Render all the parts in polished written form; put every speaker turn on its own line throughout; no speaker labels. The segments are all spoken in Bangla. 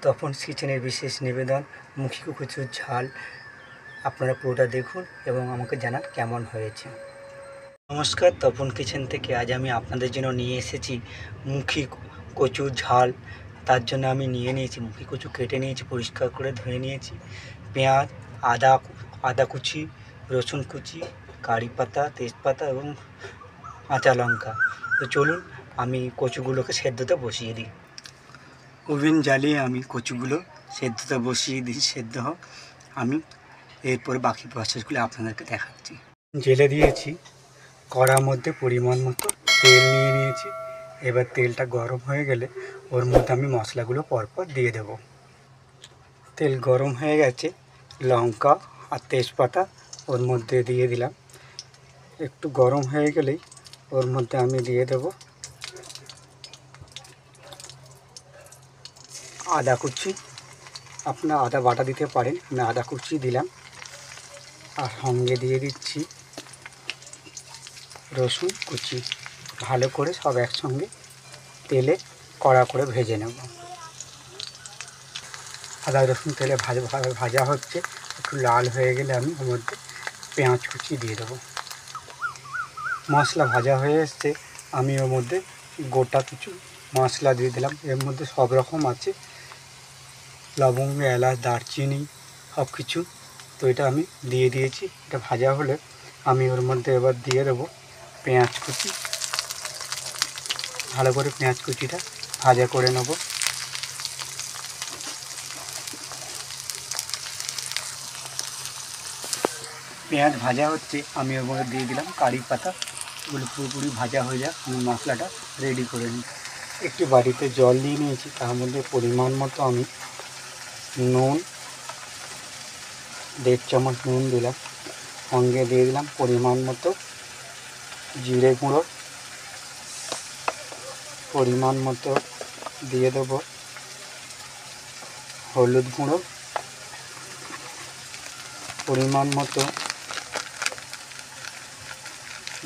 তপন কিচেনের বিশেষ নিবেদন মুখী কচুর ঝাল। আপনারা পুরোটা দেখুন এবং আমাকে জানান কেমন হয়েছে। নমস্কার, তপন কিচেন থেকে আজ আমি আপনাদের জন্য নিয়ে এসেছি মুখী কচুর ঝাল। তার জন্য আমি নিয়ে নিয়েছি মুখী কচু, কেটে নিয়েছি, পরিষ্কার করে ধুয়ে নিয়েছি, পেঁয়াজ, আদা কুচি, রসুন কুচি, কারি পাতা, তেজপাতা এবং কাঁচা লঙ্কা। তো চলুন আমি কচুগুলোকে সেদ্ধতে বসিয়ে দিই। ওভেন জ্বালিয়ে আমি কচুগুলো সেদ্ধতে বসিয়ে দিই, সেদ্ধ হোক। আমি এরপর বাকি প্রসেসগুলো আপনাদেরকে দেখাচ্ছি। জেলে দিয়েছি, কড়ার মধ্যে পরিমাণ মতো তেল নিয়ে নিয়েছি। এবার তেলটা গরম হয়ে গেলে ওর মধ্যে আমি মশলাগুলো পরপর দিয়ে দেব। তেল গরম হয়ে গেছে, লঙ্কা আর তেজপাতা ওর মধ্যে দিয়ে দিলাম। একটু গরম হয়ে গেলেই ওর মধ্যে আমি দিয়ে দেব আদা কুচি। আপনারা আদা বাটা দিতে পারেন, আমি আদা কুচি দিলাম। আর সঙ্গে দিয়ে দিচ্ছি রসুন কুচি। ভালো করে সব একসঙ্গে তেলে কড়া করে ভেজে নেব। আদা রসুন তেলে ভাজা হচ্ছে, একটু লাল হয়ে গেলে আমি ওর মধ্যে পেঁয়াজ কুচি দিয়ে দেবো। মশলা ভাজা হয়ে এসছে, আমি ওর মধ্যে গোটা কিছু মশলা দিয়ে দিলাম। এর মধ্যে সব রকম আছে, লবঙ্গ, এলাচ, দারচিনি সব কিছু। তো এটা আমি দিয়ে দিয়েছি। এটা ভাজা হলে আমি ওর মধ্যে এবার দিয়ে দেবো পেঁয়াজ কুচি। ভালো করে পেঁয়াজ কুচিটা ভাজা করে নেব। পেঁয়াজ ভাজা হচ্ছে, আমি ওর মধ্যে দিয়ে দিলাম কারি পাতা। এগুলো পুরোপুরি ভাজা হয়ে যাক, আমি মশলাটা রেডি করে নিই। একটি বাড়িতে জল নিয়ে নিয়েছি, তার মধ্যে পরিমাণ মতো আমি নুন, 1.5 চামচ নুন দিলাম। সঙ্গে দিয়ে দিলাম পরিমাণ মতো জিরে গুঁড়ো, পরিমাণ মতো দিয়ে দেবো হলুদ গুঁড়ো, পরিমাণ মতো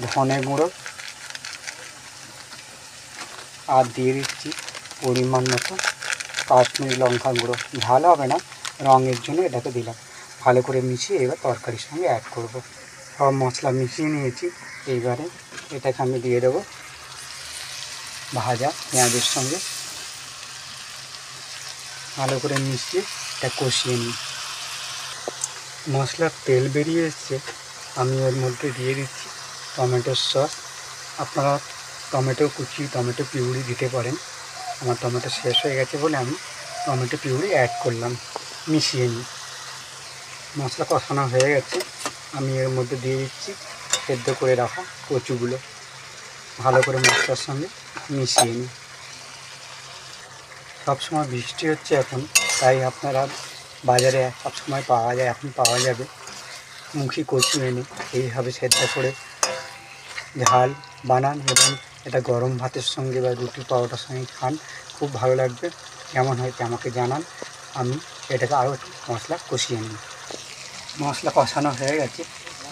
ধনে গুঁড়ো, আর দিয়ে দিচ্ছি পরিমাণ মতো কাশ্মীরি লঙ্কা গুঁড়ো। ঝাল হবে না, রঙের জন্য এটাকে দিলাম। ভালো করে মিশিয়ে এবার তরকারির সঙ্গে অ্যাড করব। সব মশলা মিশিয়ে নিয়েছি, এইবারে এটাকে আমি দিয়ে দেবো ভাজা পেঁয়াজের সঙ্গে। ভালো করে মিশিয়ে এটা কষিয়ে নিই। মশলার তেল বেরিয়ে এসছে, আমি ওর মধ্যে দিয়ে দিচ্ছি টমেটোর সস। আপনারা টমেটো কুচি, টমেটো পিউরি দিতে পারেন। আমার টমেটো শেষ হয়ে গেছে বলে আমি টমেটো পিউরি অ্যাড করলাম। মিশিয়ে নিই। মশলা কষানো হয়ে গেছে, আমি এর মধ্যে দিয়ে দিচ্ছি সেদ্ধ করে রাখা কচুগুলো। ভালো করে মশলার সঙ্গে মিশিয়ে নিই। সবসময় বৃষ্টি হচ্ছে এখন, তাই আপনারা বাজারে সবসময় পাওয়া যায়, এখন পাওয়া যাবে মুখী কচু এনে এইভাবে সেদ্ধ করে ঝাল বানান এবং এটা গরম ভাতের সঙ্গে বা রুটি পরোটার সঙ্গে খান, খুব ভালো লাগবে। কেমন হয়েছে আমাকে জানান। আমি এটাকে আরও মশলা কষিয়ে নিই। মশলা কষানো হয়ে গেছে,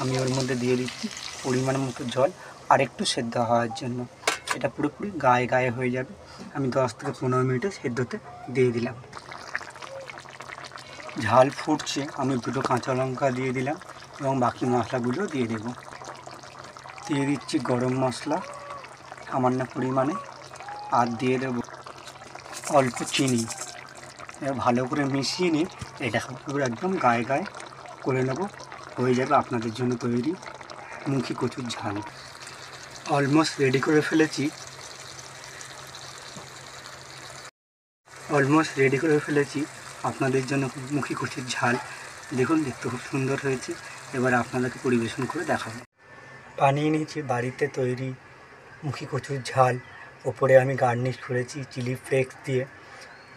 আমি ওর মধ্যে দিয়ে দিচ্ছি পরিমাণ মতো জল আর একটু সেদ্ধ হওয়ার জন্য। এটা পুরোপুরি গায়ে গায়ে হয়ে যাবে। আমি 10 থেকে 15 মিনিটে সেদ্ধতে দিয়ে দিলাম। ঝাল ফুটছে, আমি 2টো কাঁচা লঙ্কা দিয়ে দিলাম এবং বাকি মশলাগুলো দিয়ে দেব। দিয়ে দিচ্ছি গরম মশলা সামান্য পরিমাণে, আর দিয়ে দেব অল্প চিনি। এবার ভালো করে মিশিয়ে নিয়ে এটাকে পুরো একদম গায়ে গায়ে করে নেব। হয়ে যাবে আপনাদের জন্য তৈরি মুখী কচুর ঝাল। অলমোস্ট রেডি করে ফেলেছি, আপনাদের জন্য মুখী কচুর ঝাল। দেখুন, দেখতে খুব সুন্দর হয়েছে। এবার আপনাদেরকে পরিবেশন করে দেখাবো। বানিয়ে নিয়েছি বাড়িতে তৈরি মুখী কচুর ঝাল। ওপরে আমি গার্নিশ করেছি চিলি ফ্লেক্স দিয়ে।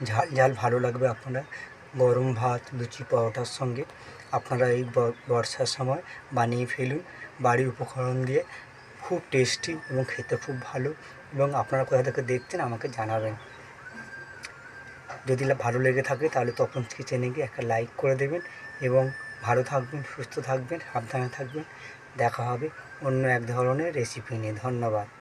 ঝাল ঝাল ভালো লাগবে। আপনারা গরম ভাত, লুচি, পরোটার সঙ্গে আপনারা এই বর্ষার সময় বানিয়ে ফেলুন বাড়ির উপকরণ দিয়ে। খুব টেস্টি এবং খেতে খুব ভালো। এবং আপনারা কোথা থেকে দেখছেন আমাকে জানাবেন। যদি ভালো লেগে থাকে তাহলে তপন কিচেনে গিয়ে একটা লাইক করে দেবেন এবং ভালো থাকবেন, সুস্থ থাকবেন, সাবধানে থাকবেন। দেখা হবে অন্য এক ধরনের রেসিপি নিয়ে। ধন্যবাদ।